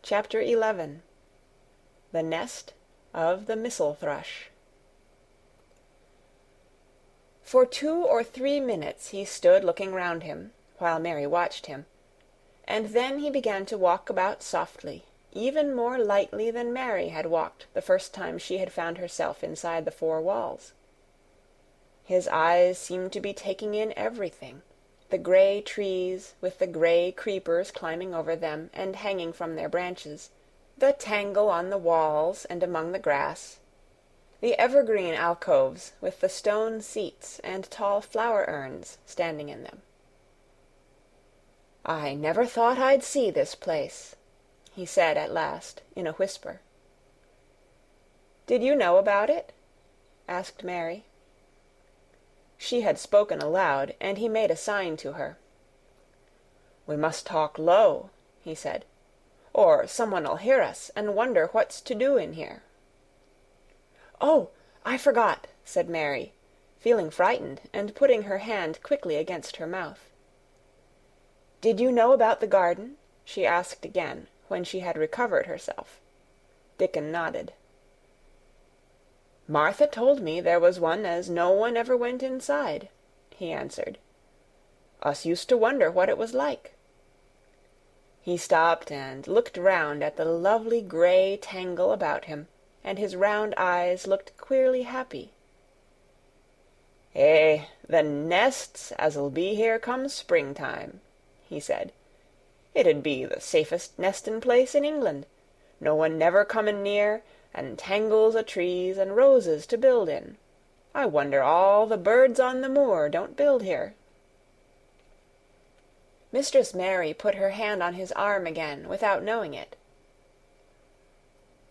Chapter 11. The Nest of the Missel Thrush. For 2 or 3 minutes he stood looking round him, while Mary watched him, and then he began to walk about softly, even more lightly than Mary had walked the first time she had found herself inside the 4 walls. His eyes seemed to be taking in everything, the grey trees with the grey creepers climbing over them and hanging from their branches, the tangle on the walls and among the grass, the evergreen alcoves with the stone seats and tall flower urns standing in them. "I never thought I'd see this place," he said at last, in a whisper. "Did you know about it?" asked Mary. She had spoken aloud, and he made a sign to her. "We must talk low," he said, "or someone'll hear us and wonder what's to do in here." "Oh, I forgot," said Mary, feeling frightened and putting her hand quickly against her mouth. "Did you know about the garden?" she asked again, when she had recovered herself. Dickon nodded. "Martha told me there was one as no one ever went inside," he answered. "Us used to wonder what it was like." He stopped and looked round at the lovely grey tangle about him, and his round eyes looked queerly happy. "Eh, the nests as'll be here come springtime," he said. "It'd be the safest nestin' place in England, no one never comin' near, and tangles o' trees and roses to build in. I wonder all the birds on the moor don't build here." Mistress Mary put her hand on his arm again, without knowing it.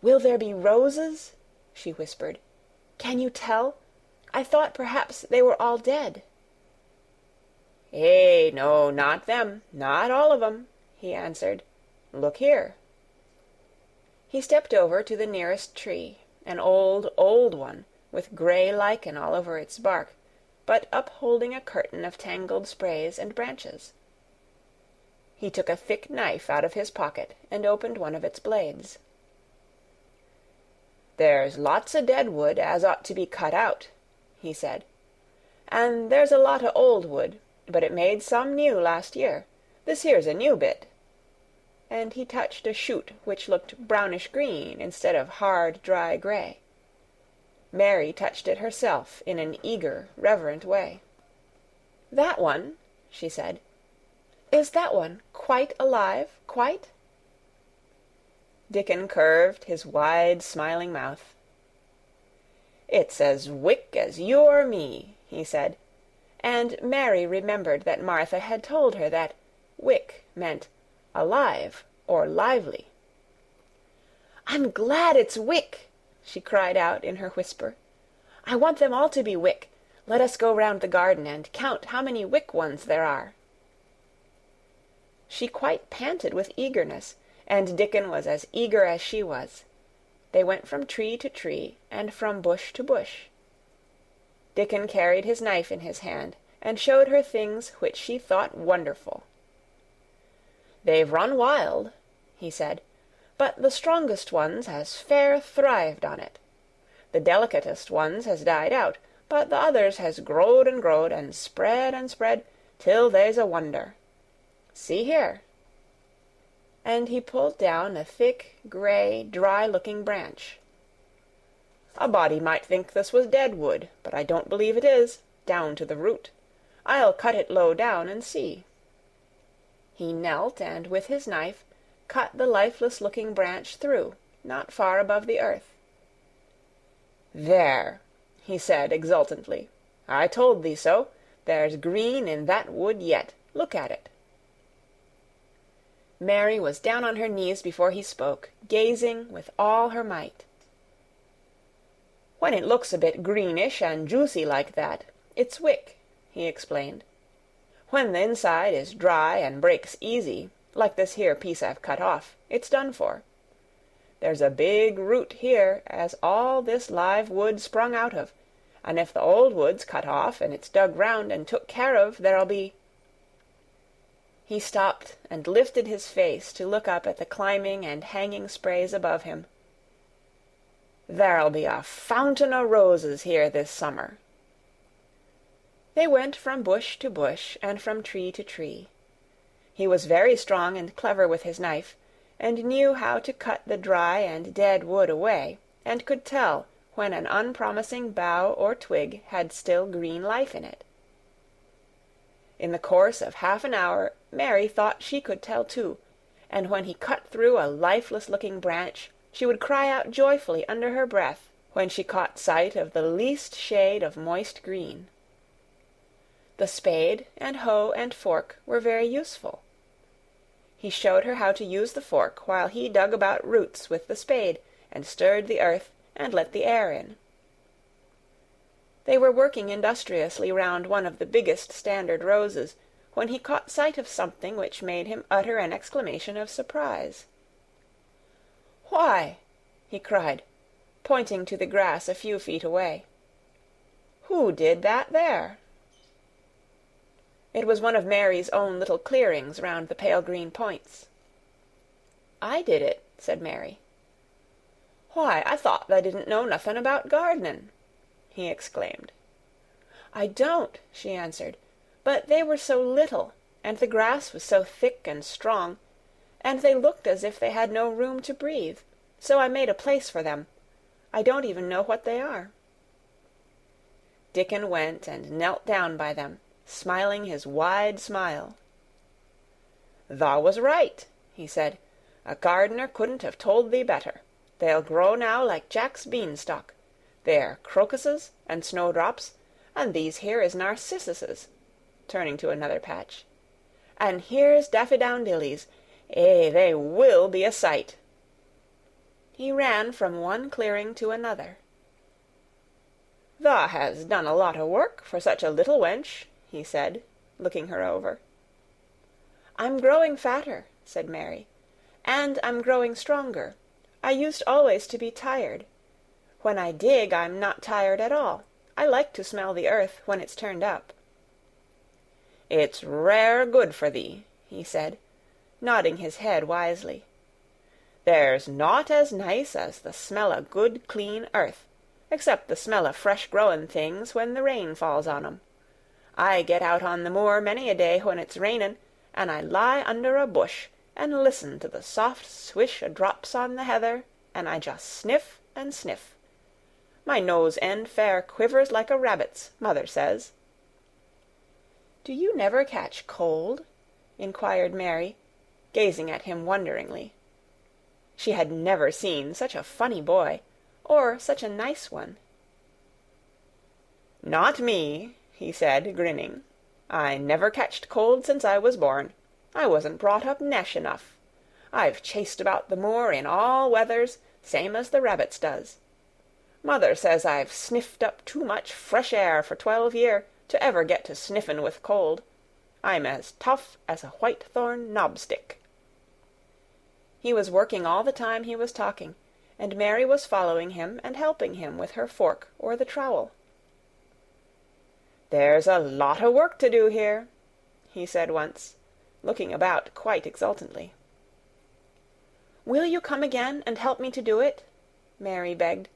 "Will there be roses?" she whispered. "Can you tell? I thought perhaps they were all dead." "Eh, no, not them, not all of 'em," he answered. "Look here." He stepped over to the nearest tree, an old, old one, with grey lichen all over its bark, but upholding a curtain of tangled sprays and branches. He took a thick knife out of his pocket and opened one of its blades. "There's lots o' dead wood as ought to be cut out," he said. "An' there's a lot o' old wood, but it made some new last year. This here's a new bit." And he touched a shoot which looked brownish-green instead of hard, dry grey. Mary touched it herself in an eager, reverent way. "That one," she said. "Is that one quite alive, quite?" Dickon curved his wide, smiling mouth. "It's as wick as you or me," he said, and Mary remembered that Martha had told her that wick meant alive or lively. "I'm glad it's wick," she cried out in her whisper. "I want them all to be wick. Let us go round the garden and count how many wick ones there are." She quite panted with eagerness, and Dickon was as eager as she was. They went from tree to tree, and from bush to bush. Dickon carried his knife in his hand, and showed her things which she thought wonderful. "They've run wild," he said, "but the strongest ones has fair thrived on it. The delicatest ones has died out, but the others has growed and spread, till they's a wonder. See here." And he pulled down a thick, grey, dry-looking branch. "A body might think this was dead wood, but I don't believe it is, down to the root. I'll cut it low down and see." He knelt, and with his knife cut the lifeless-looking branch through, not far above the earth. "There," he said exultantly. "I told thee so. There's green in that wood yet. Look at it." Mary was down on her knees before he spoke, gazing with all her might. "When it looks a bit greenish and juicy like that, it's wick," he explained. "When the inside is dry and breaks easy, like this here piece I've cut off, it's done for. There's a big root here as all this live wood sprung out of, and if the old wood's cut off and it's dug round and took care of, there'll be—" He stopped and lifted his face to look up at the climbing and hanging sprays above him. "There'll be a fountain o' roses here this summer." They went from bush to bush and from tree to tree. He was very strong and clever with his knife, and knew how to cut the dry and dead wood away, and could tell when an unpromising bough or twig had still green life in it. In the course of half an hour Mary thought she could tell too, and when he cut through a lifeless-looking branch, she would cry out joyfully under her breath when she caught sight of the least shade of moist green. The spade and hoe and fork were very useful. He showed her how to use the fork while he dug about roots with the spade and stirred the earth and let the air in. They were working industriously round one of the biggest standard roses when he caught sight of something which made him utter an exclamation of surprise. "Why!" he cried, pointing to the grass a few feet away. "Who did that there?" It was one of Mary's own little clearings round the pale green points. "I did it," said Mary. "Why, I thought tha didn't know nothin' about gardenin'," he exclaimed. "I don't," she answered, "but they were so little, and the grass was so thick and strong, and they looked as if they had no room to breathe, so I made a place for them. I don't even know what they are." Dickon went and knelt down by them, smiling his wide smile. "Thou was right," he said. "A gardener couldn't have told thee better. They'll grow now like Jack's beanstalk. They're crocuses and snowdrops, and these here is narcissuses," turning to another patch. "And here's daffydowndillys. They will be a sight." He ran from one clearing to another. "Thou has done a lot o' work for such a little wench," he said, looking her over. "I'm growing fatter," said Mary, "and I'm growing stronger. I used always to be tired. When I dig, I'm not tired at all. I like to smell the earth when it's turned up." "It's rare good for thee," he said, nodding his head wisely. "There's nought as nice as the smell o' good clean earth, except the smell o' fresh-growin' things when the rain falls on 'em. I get out on the moor many a day when it's rainin', and I lie under a bush and listen to the soft swish o' drops on the heather, and I just sniff and sniff. My nose-end fair quivers like a rabbit's, mother says." "Do you never catch cold?" inquired Mary, gazing at him wonderingly. She had never seen such a funny boy, or such a nice one. "Not me," he said, grinning. "I never catched cold since I was born. I wasn't brought up nesh enough. I've chased about the moor in all weathers, same as the rabbits does. Mother says I've sniffed up too much fresh air for 12 year to ever get to sniffin' with cold. I'm as tough as a whitethorn knobstick." He was working all the time he was talking, and Mary was following him and helping him with her fork or the trowel. "There's a lot o' work to do here," he said once, looking about quite exultantly. "Will you come again and help me to do it?" Mary begged.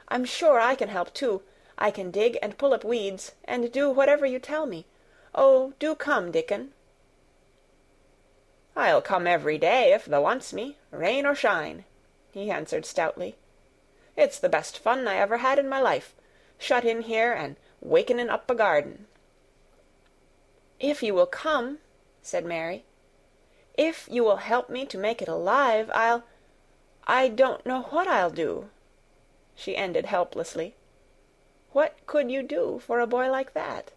"I'm sure I can help too. I can dig and pull up weeds, and do whatever you tell me. Oh, do come, Dickon." "I'll come every day if thou wants me, rain or shine," he answered stoutly. "It's the best fun I ever had in my life, shut in here and wakening up a garden." "If you will come," said Mary, "if you will help me to make it alive, I don't know what I'll do," she ended helplessly. What could you do for a boy like that?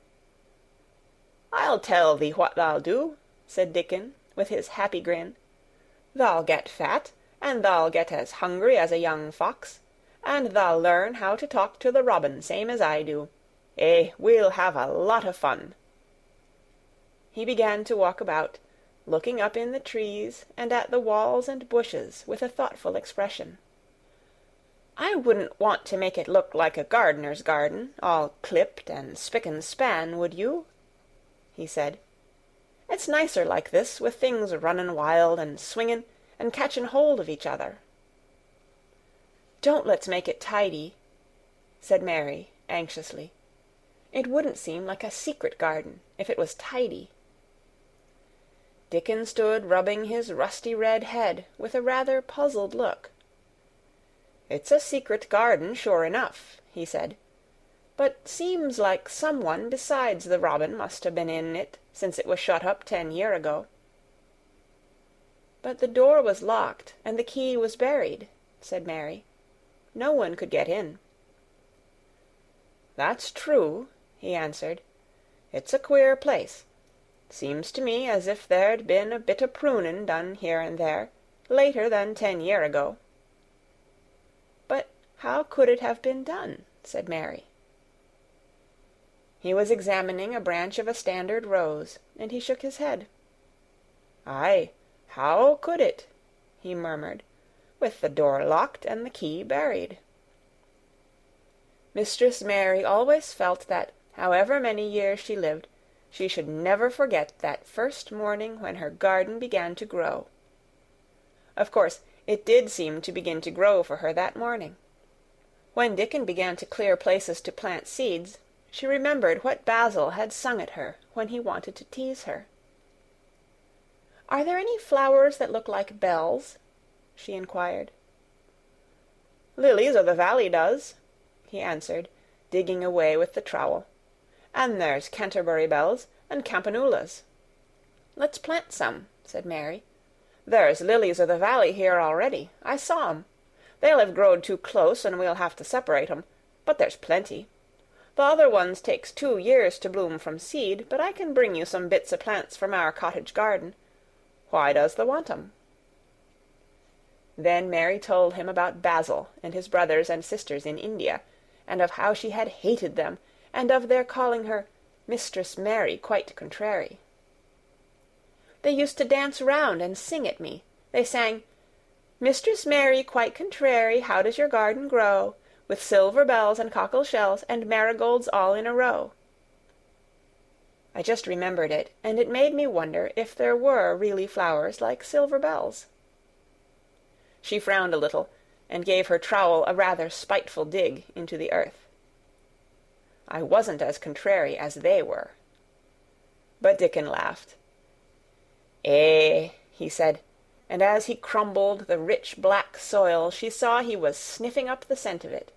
"I'll tell thee what thou'll do," said Dickon, with his happy grin. "Thou'll get fat, and thou'll get as hungry as a young fox, and thou'll learn how to talk to the robin same as I do. We'll have a lot of fun." He began to walk about, looking up in the trees and at the walls and bushes with a thoughtful expression. "I wouldn't want to make it look like a gardener's garden, all clipped and spick and span, would you?" he said. It's nicer like this, with things runnin' wild and swingin' and catchin' hold of each other." "Don't let's make it tidy," said Mary, anxiously. "It wouldn't seem like a secret garden if it was tidy." Dickon stood rubbing his rusty red head with a rather puzzled look. "It's a secret garden, sure enough," he said, "but seems like some one besides the robin must ha' been in it since it was shut up 10 year ago." "But the door was locked and the key was buried," said Mary. "No one could get in." "That's true," he answered. "It's a queer place. Seems to me as if there'd been a bit o' prunin' done here and there, later than 10 year ago." "But how could it have been done?" said Mary. He was examining a branch of a standard rose, and he shook his head. "Aye, how could it?" he murmured, "with the door locked and the key buried?" Mistress Mary always felt that, however many years she lived, she should never forget that first morning when her garden began to grow. Of course, it did seem to begin to grow for her that morning. When Dickon began to clear places to plant seeds, she remembered what Basil had sung at her when he wanted to tease her. "Are there any flowers that look like bells?" she inquired. "Lilies o' the valley does," he answered, digging away with the trowel. "And there's Canterbury bells and campanulas." "Let's plant some," said Mary. "There's lilies o' the valley here already. I saw 'em. They'll have growed too close, and we'll have to separate 'em, but there's plenty. The other ones takes 2 years to bloom from seed, but I can bring you some bits o' plants from our cottage garden. Why does thee want 'em?" Then Mary told him about Basil and his brothers and sisters in India, and of how she had hated them, and of their calling her Mistress Mary quite contrary. "They used to dance round and sing at me. They sang, 'Mistress Mary quite contrary, how does your garden grow? With silver bells and cockle shells and marigolds all in a row.' I just remembered it, and it made me wonder if there were really flowers like silver bells." She frowned a little, and gave her trowel a rather spiteful dig into the earth. "I wasn't as contrary as they were." But Dickon laughed. "Eh," he said, and as he crumbled the rich black soil she saw he was sniffing up the scent of it.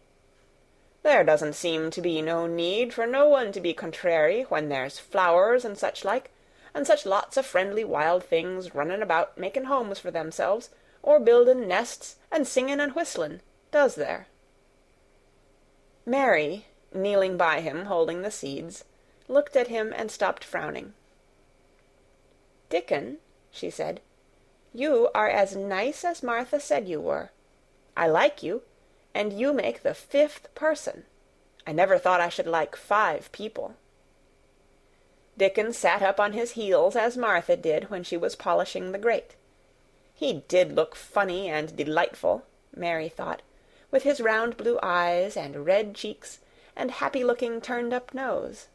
"There doesn't seem to be no need for no one to be contrary when there's flowers and such like, and such lots of friendly wild things running about making homes for themselves, or building nests and singing and whistling, does there?" Mary, kneeling by him holding the seeds, looked at him and stopped frowning. "Dickon," she said, "you are as nice as Martha said you were. I like you, and you make the 5th person. I never thought I should like 5 people." Dickon sat up on his heels as Martha did when she was polishing the grate. He did look funny and delightful, Mary thought, with his round blue eyes and red cheeks and happy-looking turned-up nose.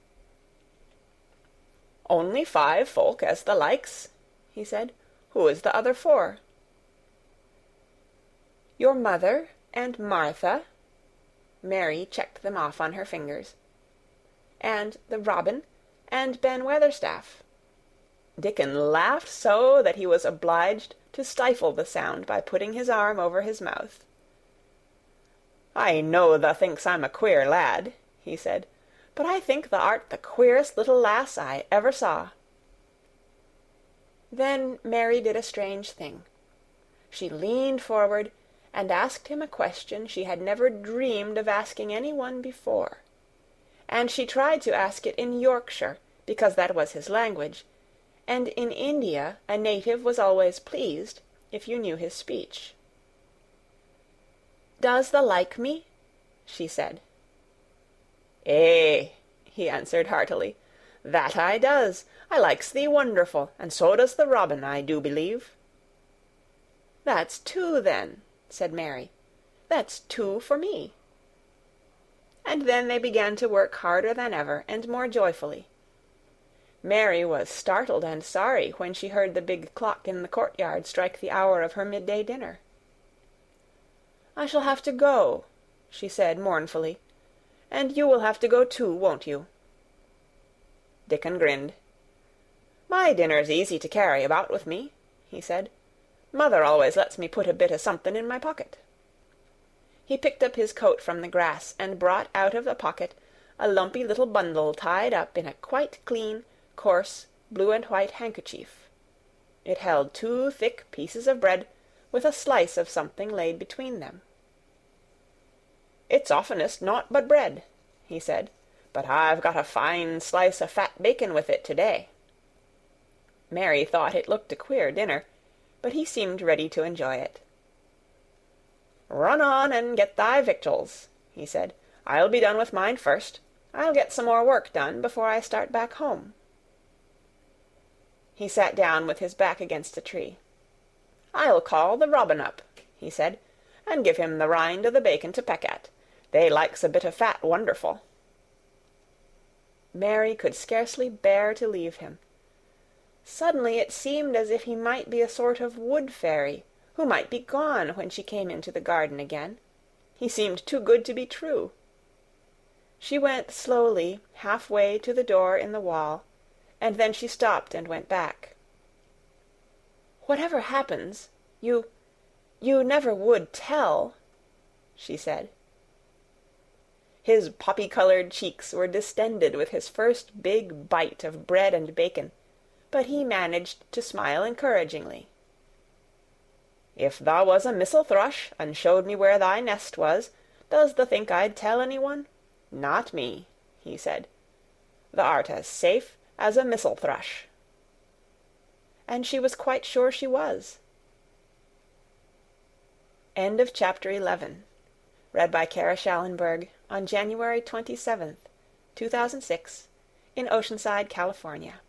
"Only 5 folk as the likes," he said. "Who is the other 4? "Your mother and Martha," Mary checked them off on her fingers, "and the robin, and Ben Weatherstaff." Dickon laughed so that he was obliged to stifle the sound by putting his arm over his mouth. "I know thou thinks I'm a queer lad," he said, "but I think thou art the queerest little lass I ever saw." Then Mary did a strange thing. She leaned forward and asked him a question she had never dreamed of asking any one before. And she tried to ask it in Yorkshire, because that was his language, and in India a native was always pleased if you knew his speech. "Does thou like me?" she said. "Eh," he answered heartily, "that I does. I likes thee wonderful, and so does the robin, I do believe." "That's 2 then," said Mary. "That's 2 for me." And then they began to work harder than ever, and more joyfully. Mary was startled and sorry when she heard the big clock in the courtyard strike the hour of her midday dinner. "I shall have to go," she said mournfully, "and you will have to go too, won't you?" Dickon grinned. "My dinner's easy to carry about with me," he said. "Mother always lets me put a bit o' something in my pocket." He picked up his coat from the grass and brought out of a pocket a lumpy little bundle tied up in a quite clean, coarse, blue and white handkerchief. It held 2 thick pieces of bread, with a slice of something laid between them. "It's oftenest naught but bread," he said, "but I've got a fine slice of fat bacon with it to-day." Mary thought it looked a queer dinner, but he seemed ready to enjoy it. "Run on and get thy victuals," he said. "I'll be done with mine first. I'll get some more work done before I start back home." He sat down with his back against a tree. "I'll call the robin up," he said, "and give him the rind o' the bacon to peck at. They likes a bit of fat wonderful." Mary could scarcely bear to leave him. Suddenly it seemed as if he might be a sort of wood fairy, who might be gone when she came into the garden again. He seemed too good to be true. She went slowly half-way to the door in the wall, and then she stopped and went back. "Whatever happens, you never would tell," she said. His poppy-colored cheeks were distended with his first big bite of bread and bacon, but he managed to smile encouragingly. "If thou was a missel thrush, and showed me where thy nest was, does thou think I'd tell anyone? Not me," he said. "Th'art as safe as a missel thrush." And she was quite sure she was. End of Chapter 11. Read by Kara Schallenberg on January 27th, 2006, in Oceanside, California.